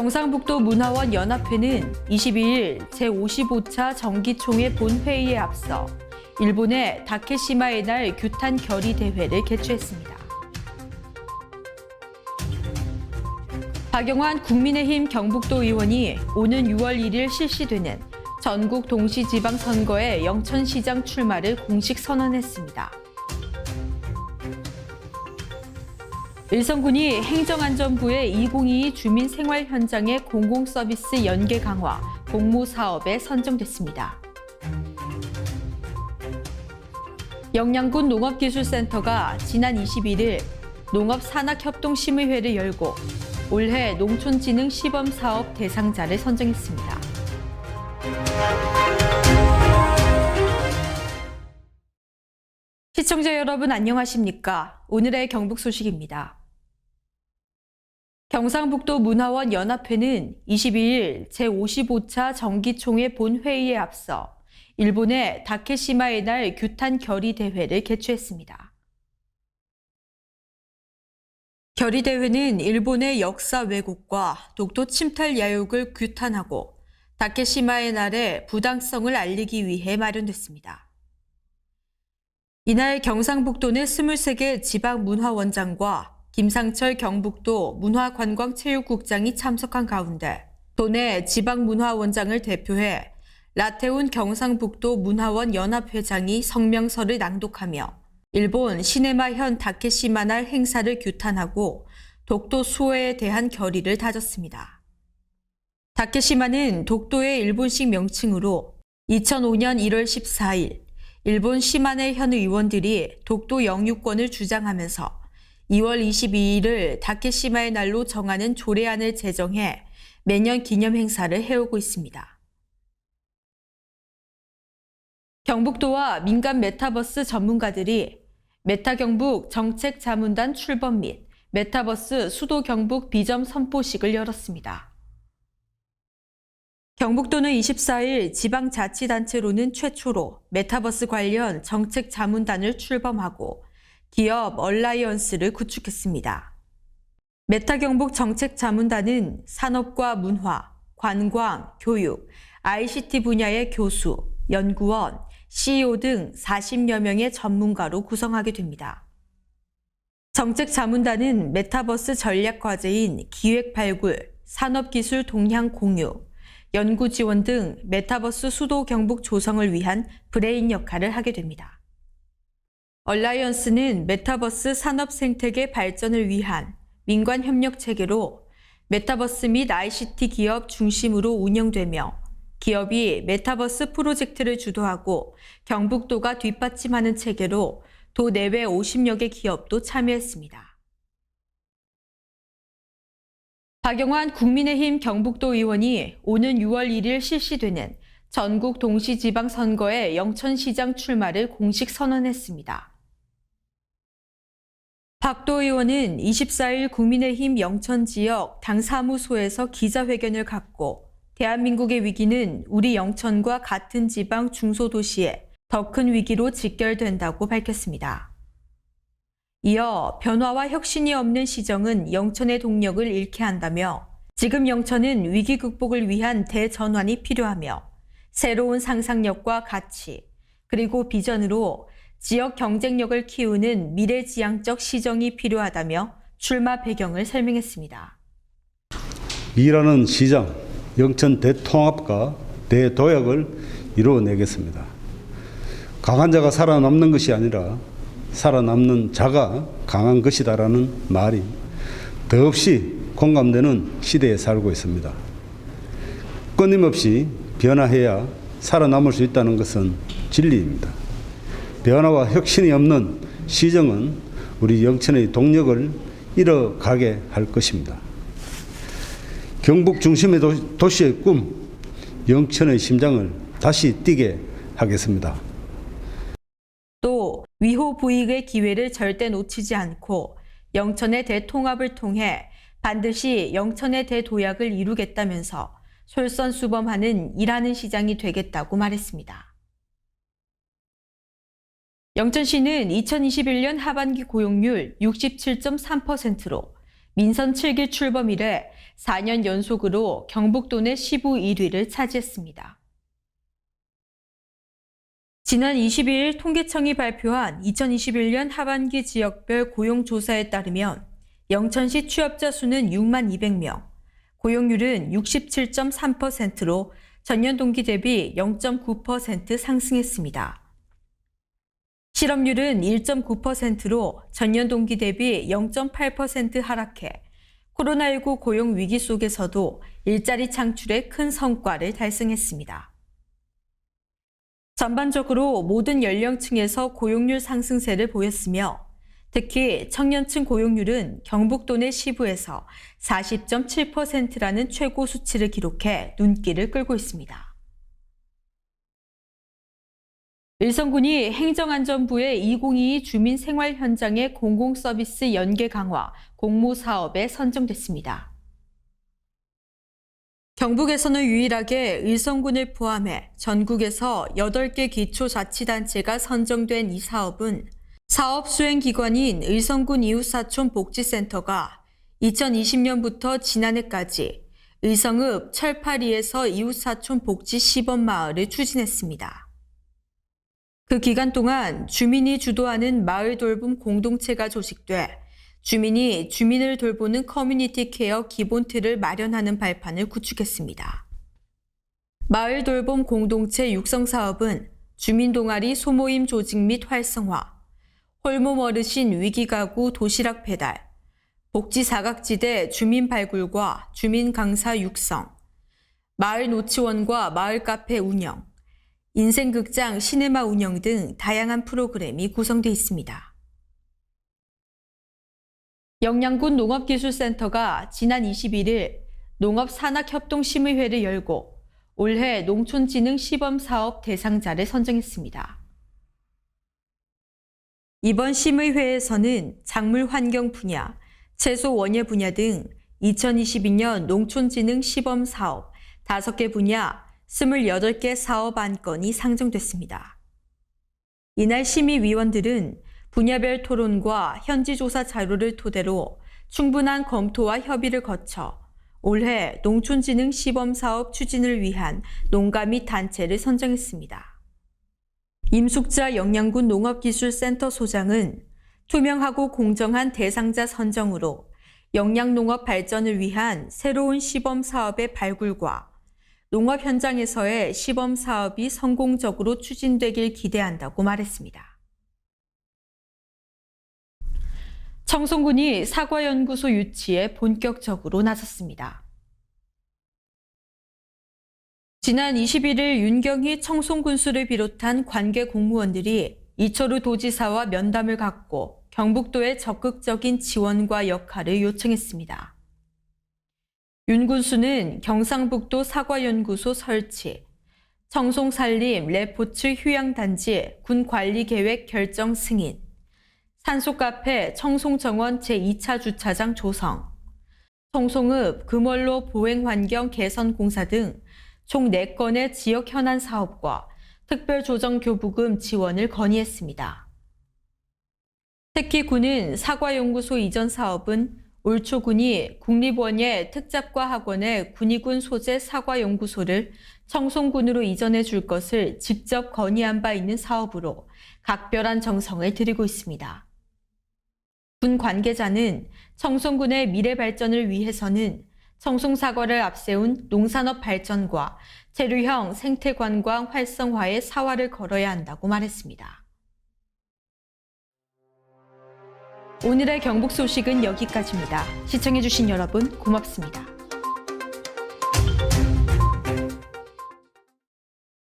경상북도 문화원 연합회는 22일 제55차 정기총회 본회의에 앞서 일본의 다케시마의 날 규탄 결의 대회를 개최했습니다. 박영환 국민의힘 경북도 의원이 오는 6월 1일 실시되는 전국 동시지방선거에 영천시장 출마를 공식 선언했습니다. 일선군이 행정안전부의 2022 주민생활 현장의 공공서비스 연계 강화 공모사업에 선정됐습니다. 영양군 농업기술센터가 지난 21일 농업산학협동심의회를 열고 올해 농촌진흥 시범사업 대상자를 선정했습니다. 시청자 여러분 안녕하십니까? 오늘의 경북 소식입니다. 경상북도 문화원 연합회는 22일 제55차 정기총회 본회의에 앞서 일본의 다케시마의 날 규탄 결의 대회를 개최했습니다. 결의 대회는 일본의 역사 왜곡과 독도 침탈 야욕을 규탄하고 다케시마의 날의 부당성을 알리기 위해 마련됐습니다. 이날 경상북도 내 23개 지방문화원장과 김상철 경북도 문화관광체육국장이 참석한 가운데 도내 지방문화원장을 대표해 라테운 경상북도 문화원 연합회장이 성명서를 낭독하며 일본 시네마현 다케시마 날 행사를 규탄하고 독도 수호에 대한 결의를 다졌습니다. 다케시마는 독도의 일본식 명칭으로 2005년 1월 14일 일본 시마네 현 의원들이 독도 영유권을 주장하면서 2월 22일을 다케시마의 날로 정하는 조례안을 제정해 매년 기념 행사를 해오고 있습니다. 경북도와 민간 메타버스 전문가들이 메타경북 정책자문단 출범 및 메타버스 수도 경북 비전 선포식을 열었습니다. 경북도는 24일 지방자치단체로는 최초로 메타버스 관련 정책자문단을 출범하고 기업 얼라이언스를 구축했습니다. 메타경북 정책자문단은 산업과 문화, 관광, 교육, ICT 분야의 교수, 연구원, CEO 등 40여 명의 전문가로 구성하게 됩니다. 정책자문단은 메타버스 전략과제인 기획 발굴, 산업기술 동향 공유, 연구 지원 등 메타버스 수도 경북 조성을 위한 브레인 역할을 하게 됩니다. 얼라이언스는 메타버스 산업 생태계 발전을 위한 민관 협력 체계로 메타버스 및 ICT 기업 중심으로 운영되며 기업이 메타버스 프로젝트를 주도하고 경북도가 뒷받침하는 체계로 도 내외 50여 개 기업도 참여했습니다. 박영환 국민의힘 경북도 의원이 오는 6월 1일 실시되는 전국 동시지방선거에 영천시장 출마를 공식 선언했습니다. 박도 의원은 24일 국민의힘 영천지역 당사무소에서 기자회견을 갖고 대한민국의 위기는 우리 영천과 같은 지방 중소도시에 더 큰 위기로 직결된다고 밝혔습니다. 이어 변화와 혁신이 없는 시정은 영천의 동력을 잃게 한다며 지금 영천은 위기 극복을 위한 대전환이 필요하며 새로운 상상력과 가치 그리고 비전으로 지역 경쟁력을 키우는 미래지향적 시정이 필요하다며 출마 배경을 설명했습니다. 일하는 시장, 영천 대통합과 대도약을 이루어내겠습니다. 강한 자가 살아남는 것이 아니라 살아남는 자가 강한 것이다라는 말이 더없이 공감되는 시대에 살고 있습니다. 끊임없이 변화해야 살아남을 수 있다는 것은 진리입니다. 변화와 혁신이 없는 시정은 우리 영천의 동력을 잃어가게 할 것입니다. 경북 중심의 도시의 꿈, 영천의 심장을 다시 뛰게 하겠습니다. 또 위호 부익의 기회를 절대 놓치지 않고 영천의 대통합을 통해 반드시 영천의 대도약을 이루겠다면서 솔선수범하는 일하는 시장이 되겠다고 말했습니다. 영천시는 2021년 하반기 고용률 67.3%로 민선 7기 출범 이래 4년 연속으로 경북도 내 시부 1위를 차지했습니다. 지난 22일 통계청이 발표한 2021년 하반기 지역별 고용조사에 따르면 영천시 취업자 수는 6만 200명, 고용률은 67.3%로 전년 동기 대비 0.9% 상승했습니다. 실업률은 1.9%로 전년 동기 대비 0.8% 하락해 코로나19 고용 위기 속에서도 일자리 창출에 큰 성과를 달성했습니다. 전반적으로 모든 연령층에서 고용률 상승세를 보였으며 특히 청년층 고용률은 경북도 내 시부에서 40.7%라는 최고 수치를 기록해 눈길을 끌고 있습니다. 일성군이 행정안전부의 2022 주민생활 현장의 공공서비스 연계 강화 공모사업에 선정됐습니다. 경북에서는 유일하게 일성군을 포함해 전국에서 8개 기초자치단체가 선정된 이 사업은 사업 수행기관인 일성군 이웃사촌 복지센터가 2020년부터 지난해까지 의성읍 철파리에서 이웃사촌 복지 시범마을을 추진했습니다. 그 기간 동안 주민이 주도하는 마을 돌봄 공동체가 조직돼 주민이 주민을 돌보는 커뮤니티 케어 기본 틀을 마련하는 발판을 구축했습니다. 마을 돌봄 공동체 육성 사업은 주민 동아리 소모임 조직 및 활성화, 홀몸 어르신 위기가구 도시락 배달, 복지 사각지대 주민 발굴과 주민 강사 육성, 마을 노치원과 마을 카페 운영, 인생극장 시네마 운영 등 다양한 프로그램이 구성되어 있습니다. 영양군 농업기술센터가 지난 21일 농업산학협동심의회를 열고 올해 농촌진흥 시범사업 대상자를 선정했습니다. 이번 심의회에서는 작물 환경 분야, 채소 원예 분야 등 2022년 농촌진흥 시범사업 5개 분야 28개 사업 안건이 상정됐습니다. 이날 심의위원들은 분야별 토론과 현지조사 자료를 토대로 충분한 검토와 협의를 거쳐 올해 농촌진흥 시범사업 추진을 위한 농가 및 단체를 선정했습니다. 임숙자 영양군 농업기술센터 소장은 투명하고 공정한 대상자 선정으로 영양농업 발전을 위한 새로운 시범사업의 발굴과 농업 현장에서의 시범사업이 성공적으로 추진되길 기대한다고 말했습니다. 청송군이 사과연구소 유치에 본격적으로 나섰습니다. 지난 21일 윤경희 청송군수를 비롯한 관계 공무원들이 이철우 도지사와 면담을 갖고 경북도의 적극적인 지원과 역할을 요청했습니다. 윤 군수는 경상북도 사과연구소 설치, 청송산림 레포츠 휴양단지 군관리계획 결정 승인, 산소카페 청송정원 제2차 주차장 조성, 청송읍 금월로 보행환경 개선 공사 등 총 4건의 지역 현안 사업과 특별조정교부금 지원을 건의했습니다. 특히 군은 사과연구소 이전 사업은 올 초 군이 국립원예 특작과학원의 군의군 소재 사과연구소를 청송군으로 이전해 줄 것을 직접 건의한 바 있는 사업으로 각별한 정성을 들이고 있습니다. 군 관계자는 청송군의 미래 발전을 위해서는 청송사과를 앞세운 농산업 발전과 체류형 생태관광 활성화에 사활을 걸어야 한다고 말했습니다. 오늘의 경북 소식은 여기까지입니다. 시청해주신 여러분 고맙습니다.